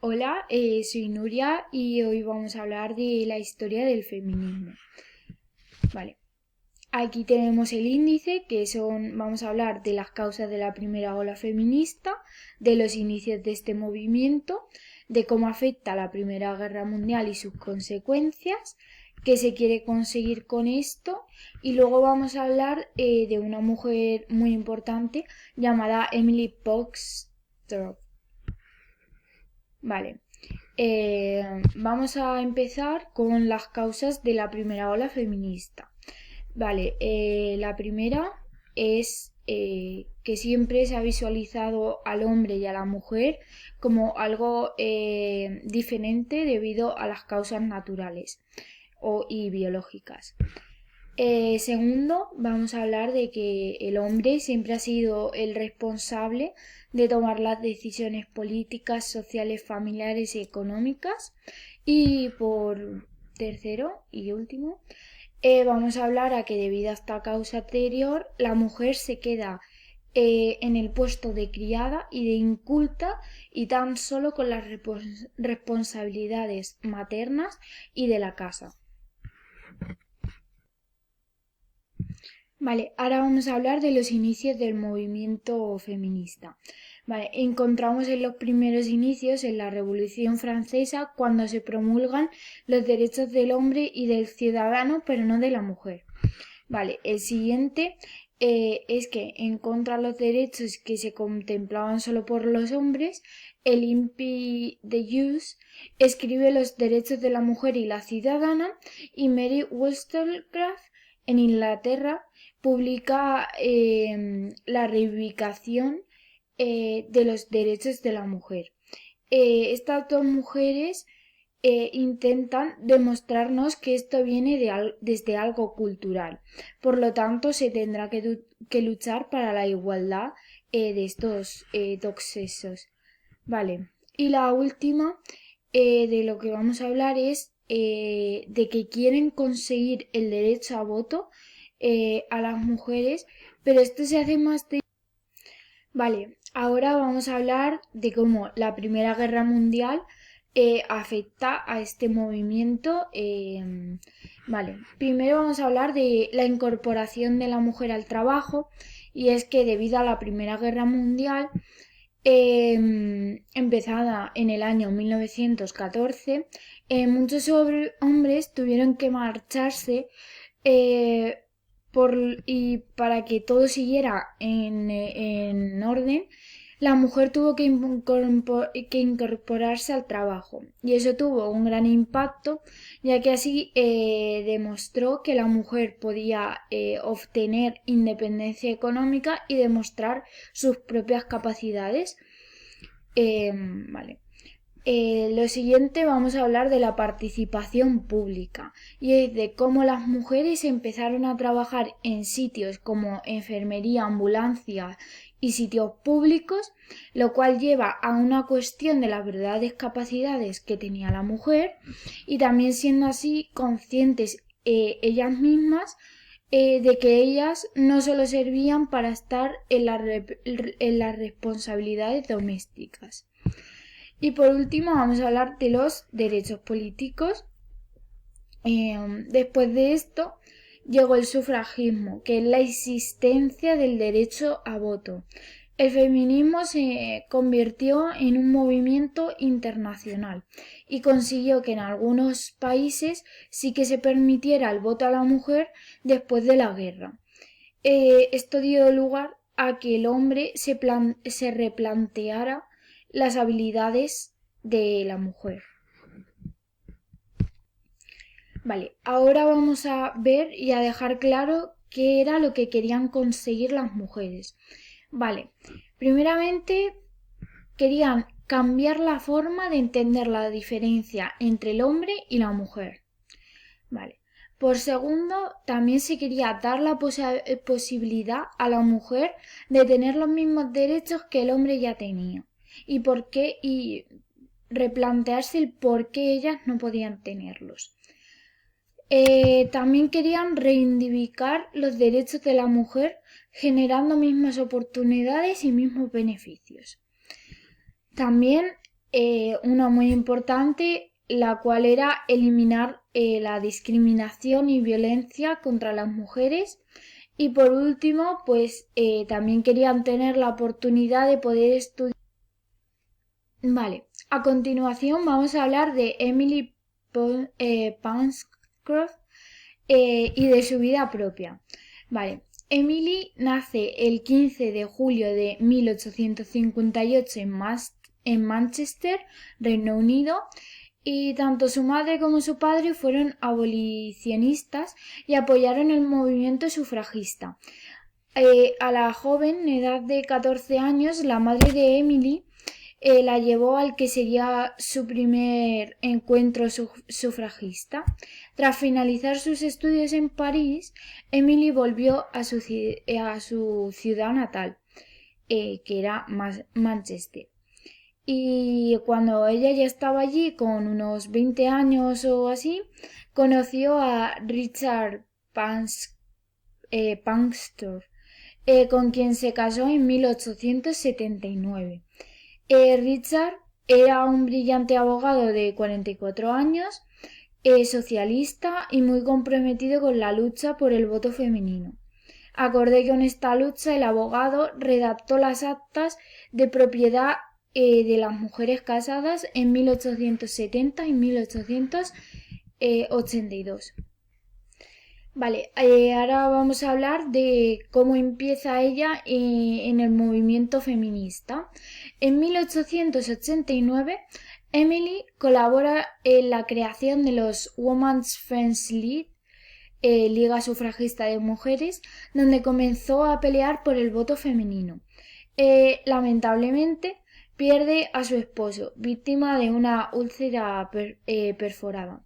Hola, soy Nuria y hoy vamos a hablar de la historia del feminismo. Vale, aquí tenemos el índice vamos a hablar de las causas de la primera ola feminista, de los inicios de este movimiento, de cómo afecta la Primera Guerra Mundial y sus consecuencias, qué se quiere conseguir con esto y luego vamos a hablar de una mujer muy importante llamada Emily Boxtor. Vale. Vamos a empezar con las causas de la primera ola feminista. Vale, la primera es que siempre se ha visualizado al hombre y a la mujer como algo diferente debido a las causas naturales y biológicas. Segundo, vamos a hablar de que el hombre siempre ha sido el responsable de tomar las decisiones políticas, sociales, familiares y económicas. Y por tercero y último, vamos a hablar a que debido a esta causa anterior, la mujer se queda en el puesto de criada y de inculta y tan solo con las responsabilidades maternas y de la casa. Vale, ahora vamos a hablar de los inicios del movimiento feminista. Vale, encontramos en los primeros inicios en la Revolución Francesa cuando se promulgan los derechos del hombre y del ciudadano, pero no de la mujer. Vale, el siguiente es que en contra de los derechos que se contemplaban solo por los hombres, el Impi de Hughes escribe los derechos de la mujer y la ciudadana y Mary Wollstonecraft en Inglaterra publica la reivindicación de los derechos de la mujer. Estas dos mujeres intentan demostrarnos que esto viene desde algo cultural. Por lo tanto, se tendrá que luchar para la igualdad de estos dos sexos. Vale. Y la última de lo que vamos a hablar es de que quieren conseguir el derecho a voto a las mujeres, pero esto se hace más de... Vale, ahora vamos a hablar de cómo la Primera Guerra Mundial afecta a este movimiento. Vale, primero vamos a hablar de la incorporación de la mujer al trabajo y es que debido a la Primera Guerra Mundial, empezada en el año 1914, muchos hombres tuvieron que marcharse eh, y para que todo siguiera en orden, la mujer tuvo que incorporarse al trabajo y eso tuvo un gran impacto, ya que así demostró que la mujer podía obtener independencia económica y demostrar sus propias capacidades. Vale. Lo siguiente vamos a hablar de la participación pública y es de cómo las mujeres empezaron a trabajar en sitios como enfermería, ambulancia y sitios públicos, lo cual lleva a una cuestión de las verdaderas capacidades que tenía la mujer y también siendo así conscientes ellas mismas de que ellas no solo servían para estar en las responsabilidades domésticas. Y por último vamos a hablar de los derechos políticos. Después de esto llegó el sufragismo, que es la existencia del derecho a voto. El feminismo se convirtió en un movimiento internacional y consiguió que en algunos países sí que se permitiera el voto a la mujer después de la guerra. Esto dio lugar a que el hombre se replanteara las habilidades de la mujer. Vale, ahora vamos a ver y a dejar claro qué era lo que querían conseguir las mujeres. Vale, primeramente querían cambiar la forma de entender la diferencia entre el hombre y la mujer. Vale. Por segundo, también se quería dar la posibilidad a la mujer de tener los mismos derechos que el hombre ya tenía. Y replantearse el por qué ellas no podían tenerlos. También querían reivindicar los derechos de la mujer generando mismas oportunidades y mismos beneficios. También una muy importante, la cual era eliminar la discriminación y violencia contra las mujeres. Y por último, pues también querían tener la oportunidad de poder estudiar. Vale, a continuación vamos a hablar de Emily Pankhurst y de su vida propia. Vale, Emily nace el 15 de julio de 1858 en Manchester, Reino Unido, y tanto su madre como su padre fueron abolicionistas y apoyaron el movimiento sufragista. A la joven edad de 14 años, la madre de Emily la llevó al que sería su primer encuentro sufragista. Tras finalizar sus estudios en París, Emily volvió a su ciudad natal, que era Manchester. Y cuando ella ya estaba allí, con unos 20 años o así, conoció a Richard Pankhurst, con quien se casó en 1879. Richard era un brillante abogado de 44 años, socialista y muy comprometido con la lucha por el voto femenino. Acorde con esta lucha, el abogado redactó las actas de propiedad de las mujeres casadas en 1870 y 1882. Vale, ahora vamos a hablar de cómo empieza ella en el movimiento feminista. En 1889, Emily colabora en la creación de los Women's Friends League, Liga Sufragista de Mujeres, donde comenzó a pelear por el voto femenino. Lamentablemente, pierde a su esposo, víctima de una úlcera perforada.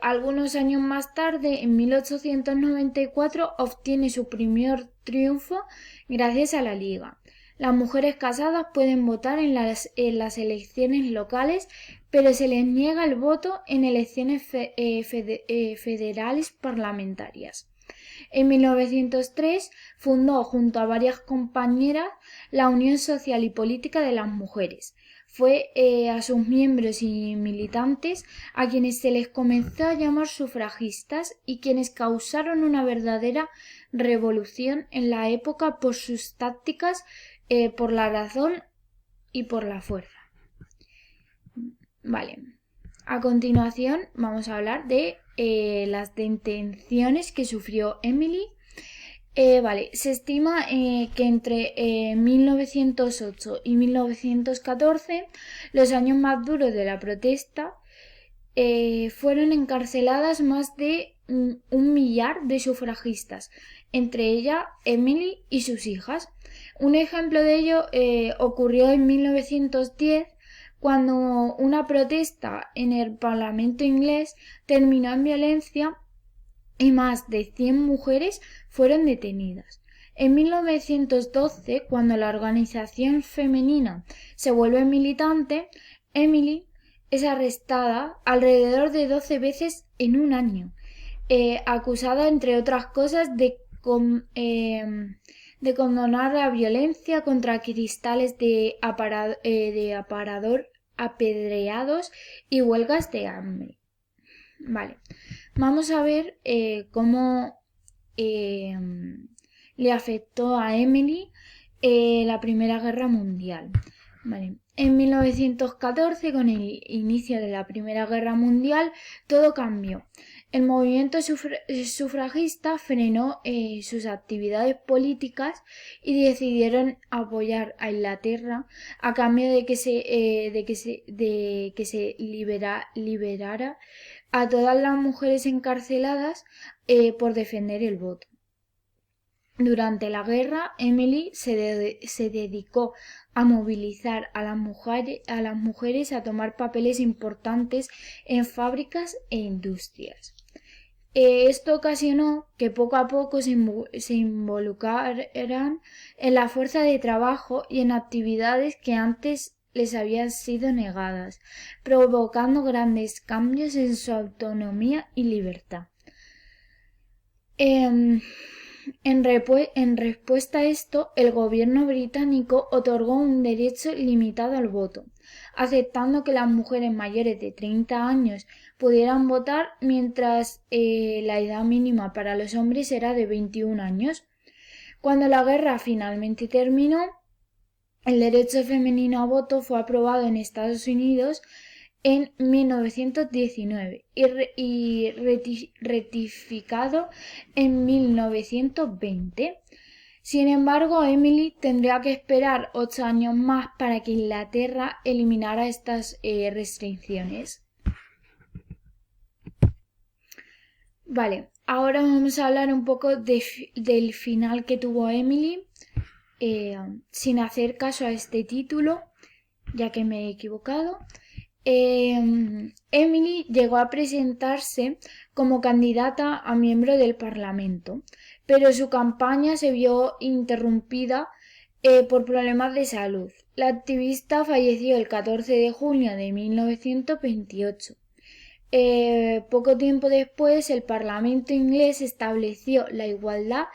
Algunos años más tarde, en 1894, obtiene su primer triunfo gracias a la Liga. Las mujeres casadas pueden votar en las elecciones locales, pero se les niega el voto en elecciones federales parlamentarias. En 1903 fundó junto a varias compañeras la Unión Social y Política de las Mujeres. Fue a sus miembros y militantes a quienes se les comenzó a llamar sufragistas y quienes causaron una verdadera revolución en la época por sus tácticas, por la razón y por la fuerza. Vale. A continuación vamos a hablar de las detenciones que sufrió Emily. Vale, se estima que entre 1908 y 1914, los años más duros de la protesta, fueron encarceladas más de 1.000.000 de sufragistas, entre ellas Emily y sus hijas. Un ejemplo de ello ocurrió en 1910, cuando una protesta en el Parlamento inglés terminó en violencia y más de 100 mujeres fueron detenidas. En 1912, cuando la organización femenina se vuelve militante, Emily es arrestada alrededor de 12 veces en un año, acusada, entre otras cosas, de condonar la violencia contra cristales de aparador apedreados y huelgas de hambre. Vale, vamos a ver cómo le afectó a Emily la Primera Guerra Mundial. Vale. En 1914, con el inicio de la Primera Guerra Mundial, todo cambió. El movimiento sufragista frenó sus actividades políticas y decidieron apoyar a Inglaterra a cambio de que se liberara a todas las mujeres encarceladas por defender el voto. Durante la guerra, Emily se dedicó a movilizar a las mujeres a tomar papeles importantes en fábricas e industrias. Esto ocasionó que poco a poco se involucraran en la fuerza de trabajo y en actividades que antes les habían sido negadas, provocando grandes cambios en su autonomía y libertad. En respuesta a esto, el gobierno británico otorgó un derecho limitado al voto. aceptando que las mujeres mayores de 30 años pudieran votar, mientras la edad mínima para los hombres era de 21 años. Cuando la guerra finalmente terminó, el derecho femenino a voto fue aprobado en Estados Unidos en 1919 y ratificado en 1920. Sin embargo, Emily tendría que esperar 8 años más para que Inglaterra eliminara estas restricciones. Vale, ahora vamos a hablar un poco del final que tuvo Emily, sin hacer caso a este título, ya que me he equivocado. Emily llegó a presentarse como candidata a miembro del Parlamento, pero su campaña se vio interrumpida por problemas de salud. La activista falleció el 14 de junio de 1928. Poco tiempo después, el Parlamento inglés estableció la igualdad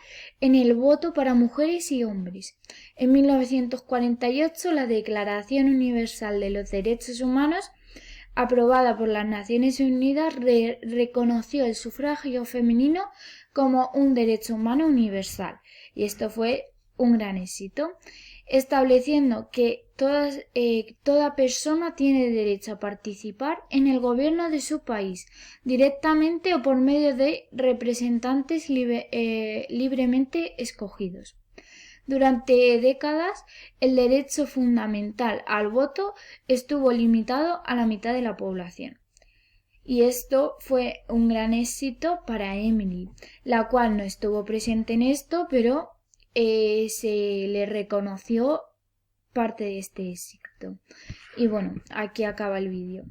en el voto para mujeres y hombres. En 1948, la Declaración Universal de los Derechos Humanos, aprobada por las Naciones Unidas, reconoció el sufragio femenino como un derecho humano universal. Y esto fue un gran éxito, estableciendo que toda persona tiene derecho a participar en el gobierno de su país, directamente o por medio de representantes libremente escogidos. Durante décadas, el derecho fundamental al voto estuvo limitado a la mitad de la población. Y esto fue un gran éxito para Emily, la cual no estuvo presente en esto, pero se le reconoció parte de este éxito. Y bueno, aquí acaba el vídeo.